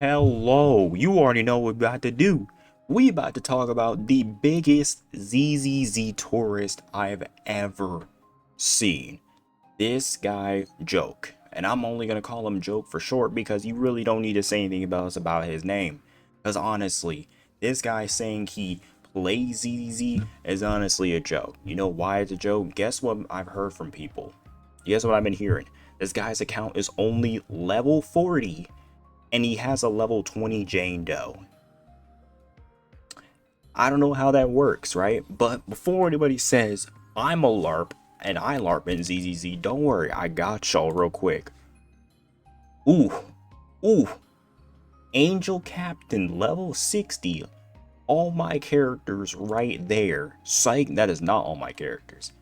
Hello, you already know what we're about to do. We about to talk about the biggest ZZZ tourist I've ever seen. This guy, Joke. And I'm only going to call him Joke for short because you really don't need to say anything about his name. Because honestly, this guy saying he plays ZZZ is honestly a joke. You know why it's a joke? Guess what I've heard from people? Guess what I've been hearing? This guy's account is only level 40 and he has a level 20 Jane Doe. I don't know how that works, right? But before anybody says I'm a LARP and I LARP in ZZZ, don't worry, I got y'all real quick. Ooh, ooh, Angel Captain level 60. All my characters right there. Psych, that is not all my characters.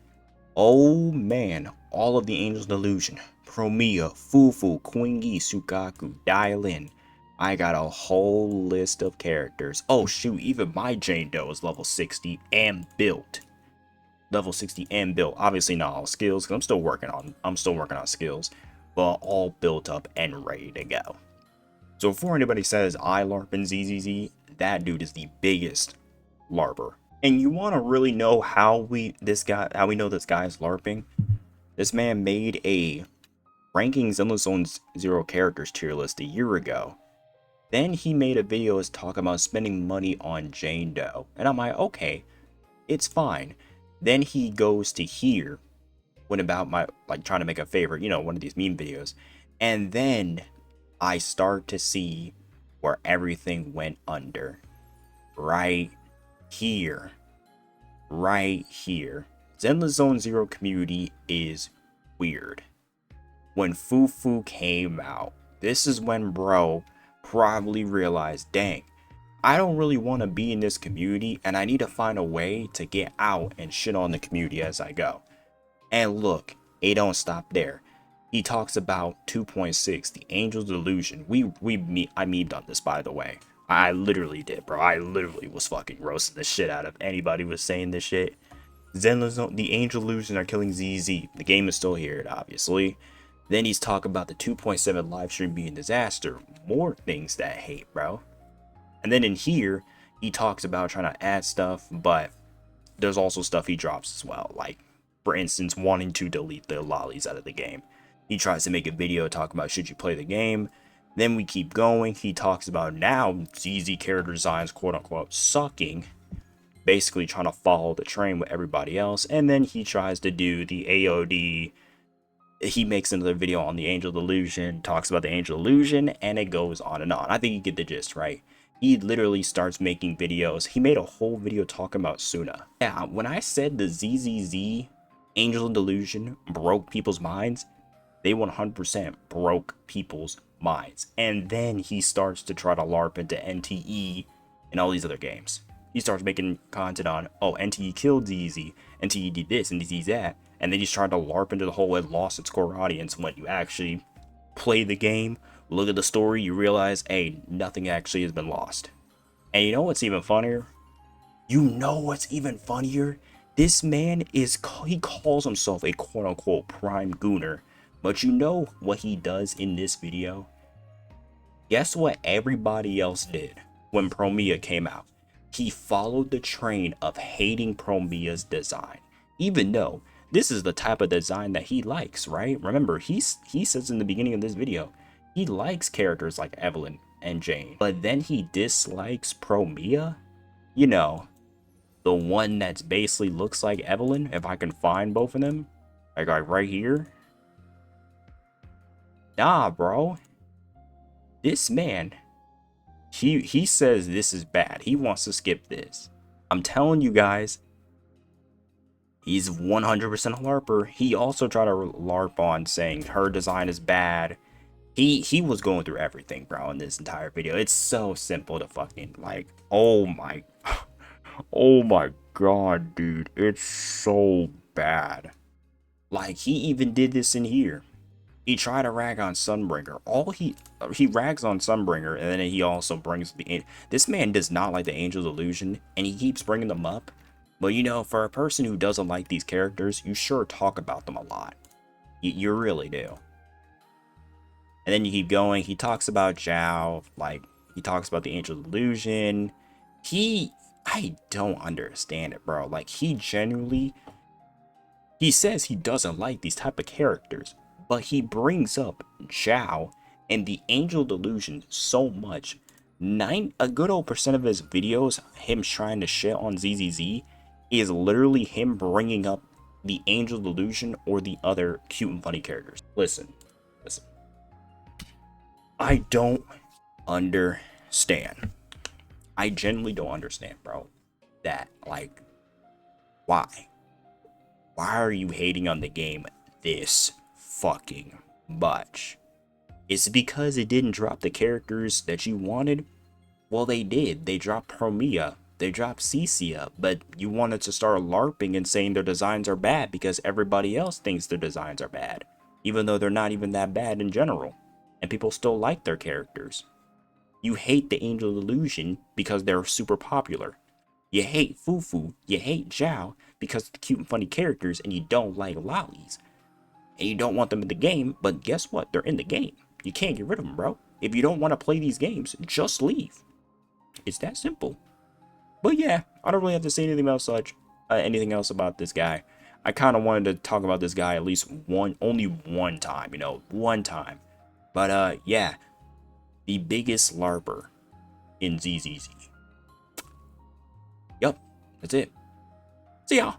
Oh man, all of the Angels Delusion, Promia, Fufu, Quingy, Sukaku, dial in. I got a whole list of characters. Oh shoot, even my Jane Doe is level 60 and built. Level 60 and built. Obviously not all skills, because I'm still working on skills, but all built up and ready to go. So before anybody says I LARP in ZZZ, that dude is the biggest LARPer. And you want to really know how we know this guy is LARPing? This man made a ranking Zone's zero characters tier list a year ago. Then he made a video talking about spending money on Jane Doe. And I'm like, okay, it's fine. Then he goes to here, went about my trying to make a favorite, one of these meme videos. And then I start to see where everything went under. Right here. Right here. Zenless Zone Zero community is weird. When Fufu came out, this is when bro probably realized, dang, I don't really want to be in this community and I need to find a way to get out and shit on the community as I go. And look, it don't stop there. He talks about 2.6, the Angel's Delusion. I memed on this, by the way. I literally did, bro. I literally was fucking roasting the shit out of anybody who was saying this shit. Zenless, the Angel Delusion are killing ZZ. The game is still here, obviously. Then he's talking about the 2.7 live stream being a disaster. More things that I hate, bro. And then in here, he talks about trying to add stuff, but there's also stuff he drops as well. Like, for instance, wanting to delete the lollies out of the game. He tries to make a video talking about should you play the game. Then we keep going. He talks about now ZZ character designs, quote unquote, sucking. Basically trying to follow the train with everybody else. And then he tries to do the AOD. He makes another video on the Angel Delusion, talks about the Angel Delusion, and it goes on and on. I think you get the gist, right? He literally starts making videos. He made a whole video talking about Suna. Yeah, when I said the ZZZ Angel Delusion broke people's minds, they 100% broke people's minds. And then he starts to try to LARP into NTE and all these other games. He starts making content on, oh, NTE killed ZZ, NTE did this and did that. And then he's trying to LARP into the whole it lost its core audience. When you actually play the game, look at the story, you realize, hey, nothing actually has been lost. And you know what's even funnier? This man he calls himself a quote-unquote prime gooner. But you know what he does in this video? Guess what everybody else did when Promia came out? He followed the train of hating Promia's design. Even though this is the type of design that he likes, right? Remember, he says in the beginning of this video, he likes characters like Evelyn and Jane. But then he dislikes Promia? You know, the one that's basically looks like Evelyn, if I can find both of them. Like right here. Nah, bro. This man, he says this is bad. He wants to skip this. I'm telling you guys, he's 100% a LARPer. He also tried to LARP on saying her design is bad. He was going through everything, bro, in this entire video. It's so simple to fucking, like, oh my god, dude. It's so bad. Like, he even did this in here. He tried to rag on Sunbringer. He rags on Sunbringer, and then he also brings this man does not like the Angel Delusion, and he keeps bringing them up. But you know, for a person who doesn't like these characters, you sure talk about them a lot. You really do. And then you keep going. He talks about Zhao, like he talks about the Angel Delusion. I don't understand it, bro. Like he says he doesn't like these type of characters, but he brings up Zhao and the Angel Delusion so much. A good old percent of his videos, him trying to shit on ZZZ, is literally him bringing up the Angel Delusion or the other cute and funny characters. Listen. I don't understand. I genuinely don't understand, bro. That, like, why? Why are you hating on the game this fucking much? Is it because it didn't drop the characters that you wanted? Well, they did. They dropped Promia. They dropped Cecia, but you wanted to start LARPing and saying their designs are bad because everybody else thinks their designs are bad, even though they're not even that bad in general, and people still like their characters. You hate the Angel Delusion because they're super popular. You hate Fufu, you hate Zhao because of the cute and funny characters, and you don't like lollies. And you don't want them in the game, but guess what? They're in the game. You can't get rid of them, bro. If you don't want to play these games, just leave. It's that simple. But yeah, I don't really have to say anything else about this guy. I kind of wanted to talk about this guy at least only one time, one time. But yeah, the biggest LARPer in ZZZ. Yup, that's it. See y'all.